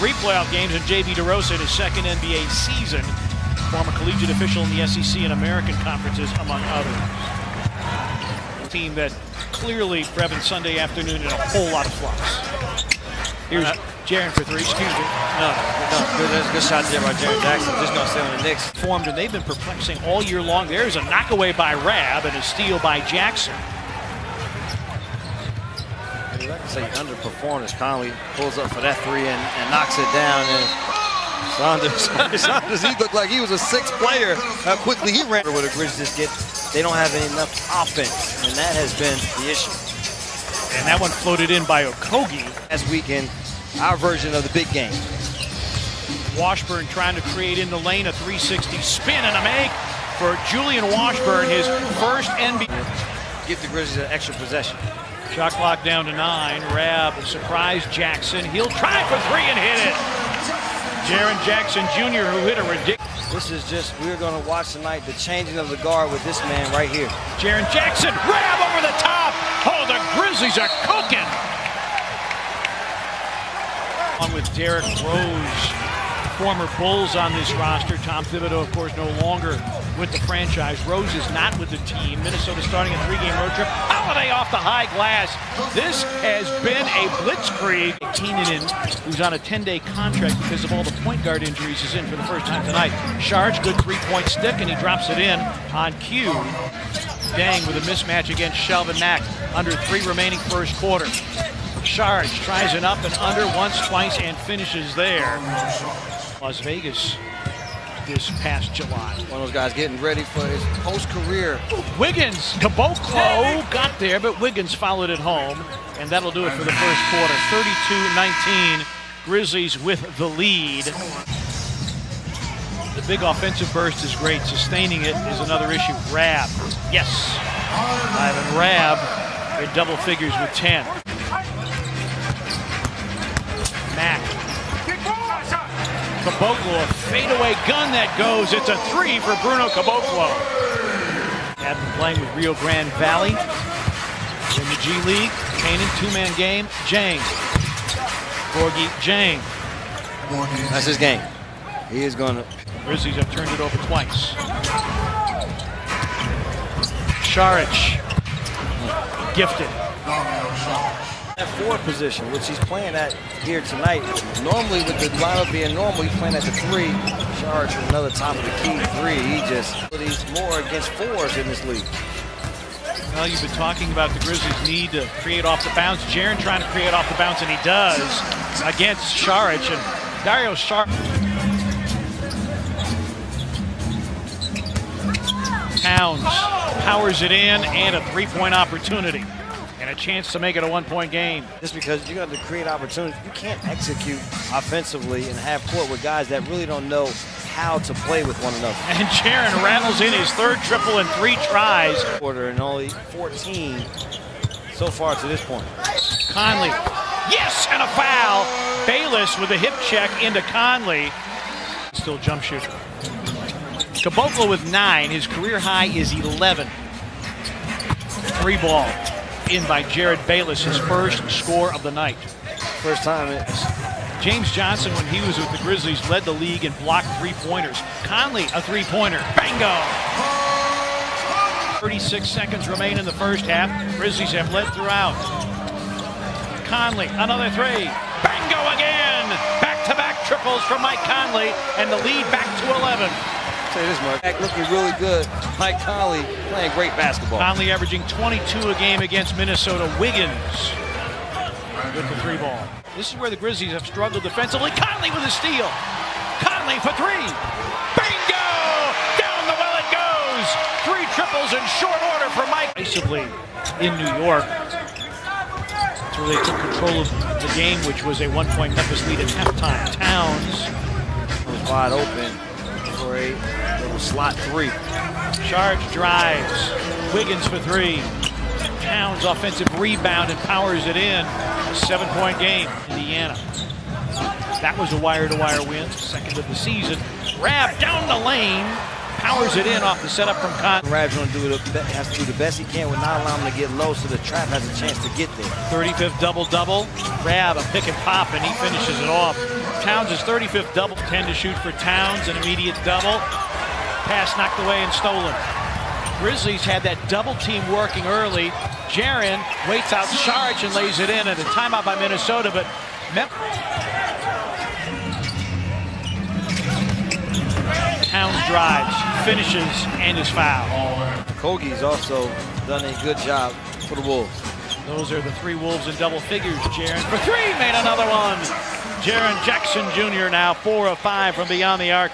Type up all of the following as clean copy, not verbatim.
3 playoff games, and J.B. DeRosa in his second NBA season. Former collegiate official in the SEC and American conferences, among others. A team that clearly Brevin Sunday afternoon in a whole lot of flux. Here's Jaren for 3, excuse me. No, good shot there by Jaren Jackson. Just gonna stay on the Knicks. Formed, and they've been perplexing all year long. There's a knockaway by Rab and a steal by Jackson. I'd like to say underperformed as Conley pulls up for that 3 and knocks it down. And Saunders, he looked like he was a 6th player. How quickly he ran. Where the Grizzlies get, they don't have enough offense, and that has been the issue. And that one floated in by Okogie. Last weekend, our version of the big game. Washburn trying to create in the lane, a 360 spin and a make for Julian Washburn, his first NBA. Give the Grizzlies an extra possession. Shot clock down to 9. Rab surprised Jackson. He'll try for 3 and hit it. Jaren Jackson Jr., who hit a ridiculous. This is just, we're going to watch tonight the changing of the guard with this man right here. Jaren Jackson, Rab over the top. Oh, the Grizzlies are cooking. On with Derrick Rose, former Bulls on this roster. Tom Thibodeau, of course, no longer with the franchise. Rose is not with the team. Minnesota starting a 3-game road trip. Holiday off the high glass. This has been a blitzkrieg. Keenan, who's on a 10-day contract because of all the point guard injuries, is in for the first time tonight. Sharge, good 3-point stick, and he drops it in on cue. Dang with a mismatch against Shelvin Mack. Under 3 remaining first quarter. Sharge tries an up and under once, twice, and finishes there. Las Vegas this past July. One of those guys getting ready for his post-career. Wiggins, Caboclo got there, but Wiggins followed it home, and that'll do it for the first quarter. 32-19, Grizzlies with the lead. The big offensive burst is great. Sustaining it is another issue. Rab, yes. Ivan Rab in double figures with 10. Mack. Caboclo, a fadeaway gun that goes. It's a 3 for Bruno Caboclo. Have been playing with Rio Grande Valley in the G League. Canaan, 2-man game. Jang. Gorgie Jang. That's his game. He is going to. Grizzlies have turned it over twice. Saric. Gifted. At 4 position, which he's playing at here tonight. Normally, with the lineup being normal, he's playing at the 3. Charge with another top of the key 3. He's more against 4s in this league. Well, you've been talking about the Grizzlies' need to create off the bounce. Jaren trying to create off the bounce, and he does against Saric. And Dario Saric. Towns powers it in, and a 3-point opportunity. And a chance to make it a 1-point game. Just because you got to create opportunities, you can't execute offensively and have court with guys that really don't know how to play with one another. And Jaren rattles in his 3rd triple in 3 tries. Quarter and only 14 so far to this point. Conley, yes, and a foul. Bayless with a hip check into Conley. Still jump shooter. Caboclo with 9. His career high is 11. 3 ball. In by Jared Bayless, his first score of the night. First time it's James Johnson, when he was with the Grizzlies, led the league in blocked 3-pointers. Conley, a 3-pointer. Bingo! 36 seconds remain in the first half. Grizzlies have led throughout. Conley, another 3. Bingo again! Back-to-back triples from Mike Conley, and the lead back to 11. Say this, Mark. Looking really good. Mike Conley playing great basketball. Conley averaging 22 a game against Minnesota. Wiggins with the 3 ball. This is where the Grizzlies have struggled defensively. Conley with a steal. Conley for 3. Bingo! Down the well it goes. 3 triples in short order for Mike. Decisively in New York. That's where they took control of the game, which was a 1-point Memphis lead at halftime. Towns was wide open for a little slot 3. Charge drives. Wiggins for 3. Towns offensive rebound and powers it in. A 7-point game. Indiana. That was a wire-to-wire win. 2nd of the season. Rab down the lane. powers it in off the setup from Conley. Rab's going to has to do the best he can with not allowing him to get low so the trap has a chance to get there. 35th double-double. Rab, a pick and pop, and he finishes it off. Towns' 35th double. 10 to shoot for Towns, an immediate double. Pass knocked away and stolen. Grizzlies had that double team working early. Jaren waits out Saric and lays it in, and a timeout by Minnesota, but Towns drives, finishes, and is fouled. Kogie's also done a good job for the Wolves. Those are the three Wolves in double figures. Jaren for three, made another one. Jaren Jackson Jr. now 4 of 5 from beyond the arc.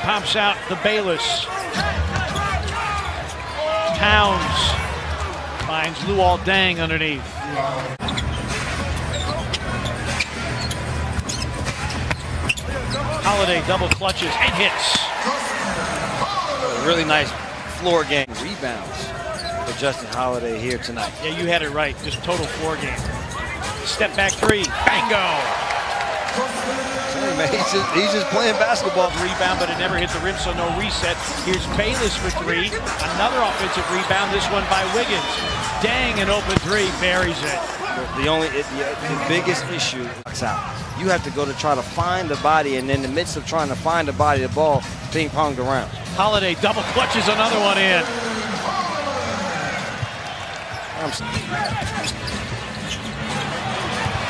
Pops out the Bayless. Towns finds Luol Deng underneath. Holiday double clutches and hits. A really nice floor game. Rebounds for Justin Holiday here tonight. Yeah, you had it right. Just total floor game. Step back three. Bango! Hey, man, he's just playing basketball. Rebound, but it never hit the rim, so no reset. Here's Bayless for three. Another offensive rebound, this one by Wiggins. Dang, an open three, buries it. The biggest issue is out. You have to go to try to find the body, and in the midst of trying to find the body, the ball ping-ponged around. Holiday double clutches another one in.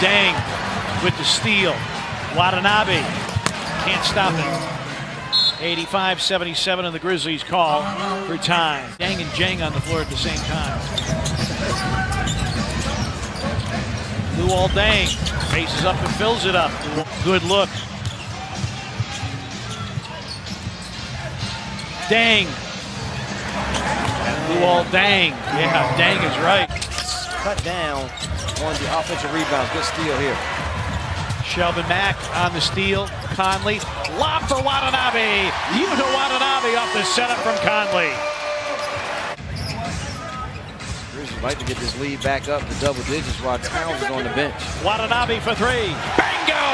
Dang with the steal. Watanabe can't stop it. 85-77 and the Grizzlies call for time. Dang and Jang on the floor at the same time. Luol Deng faces up and fills it up. Good look. Deng. Luol Deng. Yeah, Deng is right. Cut down on the offensive rebounds. Good steal here. Shelvin Mack on the steal. Conley. Lob for Watanabe. Yuta Watanabe off the setup from Conley. Grizzlies like to get this lead back up to double digits while Towns is on the bench. Watanabe for three. Bango!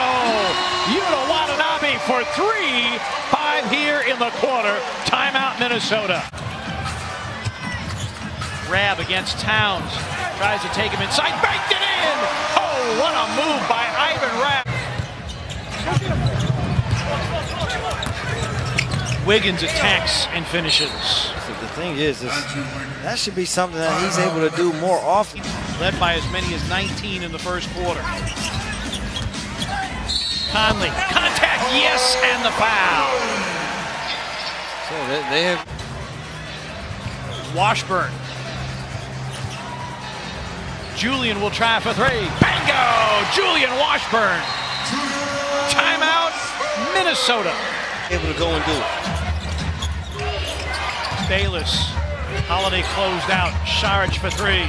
Yuta Watanabe for three. 5 here in the quarter. Timeout, Minnesota. Rab against Towns. Tries to take him inside. Banked it in! Oh, what a move by Ivan Rab. Wiggins attacks and finishes. So the thing is, that should be something that he's able to do more often. Led by as many as 19 in the first quarter. Conley, contact, yes, and the foul. So they have Washburn. Julian will try for three. Bango! Julian Washburn. Timeout, Minnesota. Able to go and do it. Bayless. Holiday closed out. Saric for three.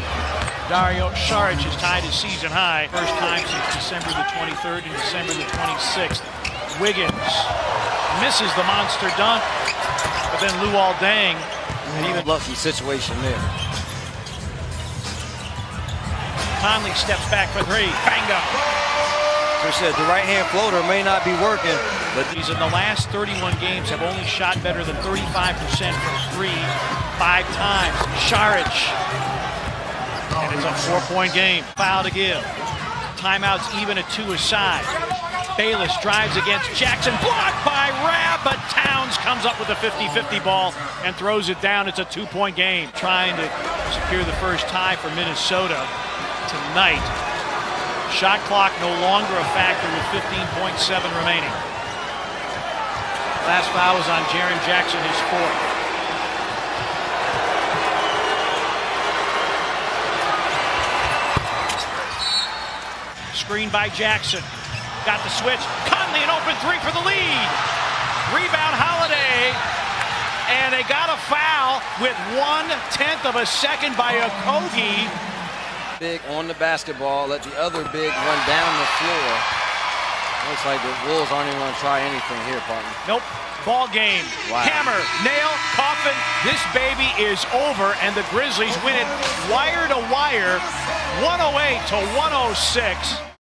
Dario Saric has tied his season high. First time since December the 23rd and December the 26th. Wiggins misses the monster dunk, but then Luol Deng. Even lucky situation there. Conley steps back for three. Bango. So said the right-hand floater may not be working, but He's in the last 31 games have only shot better than 35% from three 5 times. Saric. And it's a 4-point game. Foul to give. Timeouts even at 2 aside. Bayless drives against Jackson. Blocked by Rab, but Towns comes up with a 50-50 ball and throws it down. It's a 2-point game. Trying to secure the first tie for Minnesota tonight. Shot clock no longer a factor with 15.7 remaining. Last foul was on Jaren Jackson, his 4th. Screen by Jackson. Got the switch. Conley an open three for the lead. Rebound Holiday. And they got a foul with 1/10 of a second by Okogie. big on the basketball, let the other big run down the floor. Looks like the Wolves aren't even going to try anything here, partner. Nope. Ball game. Wow. Hammer, nail, coffin. This baby is over, and the Grizzlies win it wire to wire, 108 to 106.